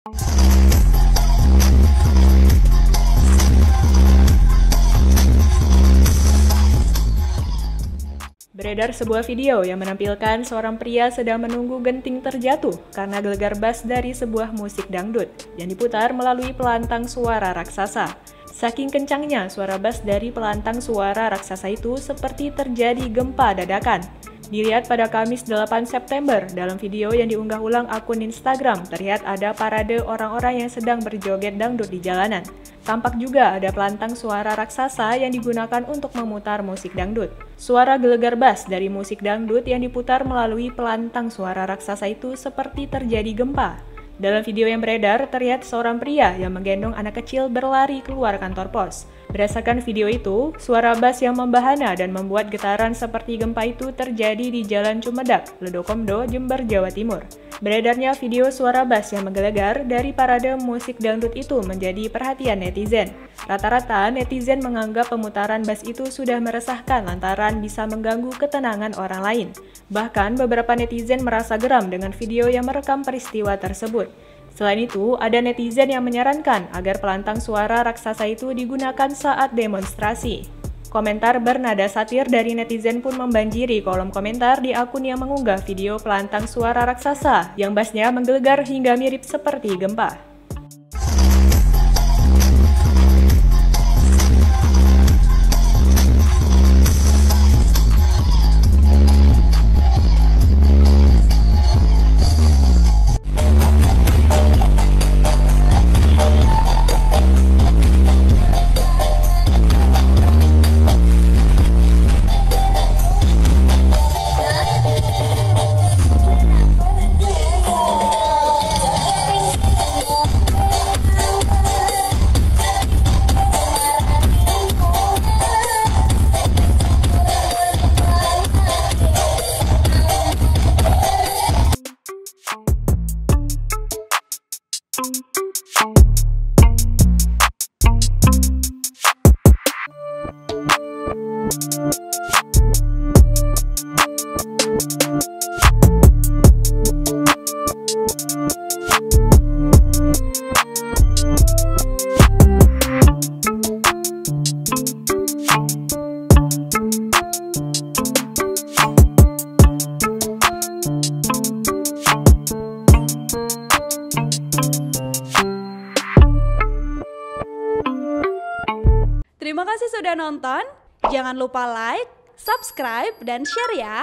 Beredar sebuah video yang menampilkan seorang pria sedang menunggu genting terjatuh karena gelegar bass dari sebuah musik dangdut yang diputar melalui pelantang suara raksasa. Saking kencangnya suara bass dari pelantang suara raksasa itu seperti terjadi gempa dadakan. Dilihat pada Kamis 8 September, dalam video yang diunggah ulang akun Instagram, terlihat ada parade orang-orang yang sedang berjoget dangdut di jalanan. Tampak juga ada pelantang suara raksasa yang digunakan untuk memutar musik dangdut. Suara gelegar bass dari musik dangdut yang diputar melalui pelantang suara raksasa itu seperti terjadi gempa. Dalam video yang beredar, terlihat seorang pria yang menggendong anak kecil berlari keluar kantor pos. Berdasarkan video itu, suara bass yang membahana dan membuat getaran seperti gempa itu terjadi di Jalan Cumedak, Ledokomdo, Jember, Jawa Timur. Beredarnya video suara bass yang menggelegar dari parade musik dangdut itu menjadi perhatian netizen. Rata-rata netizen menganggap pemutaran bass itu sudah meresahkan lantaran bisa mengganggu ketenangan orang lain. Bahkan beberapa netizen merasa geram dengan video yang merekam peristiwa tersebut. Selain itu, ada netizen yang menyarankan agar pelantang suara raksasa itu digunakan saat demonstrasi. Komentar bernada satir dari netizen pun membanjiri kolom komentar di akun yang mengunggah video pelantang suara raksasa yang bassnya menggelegar hingga mirip seperti gempa. Terima kasih sudah nonton. Jangan lupa like, subscribe, dan share ya.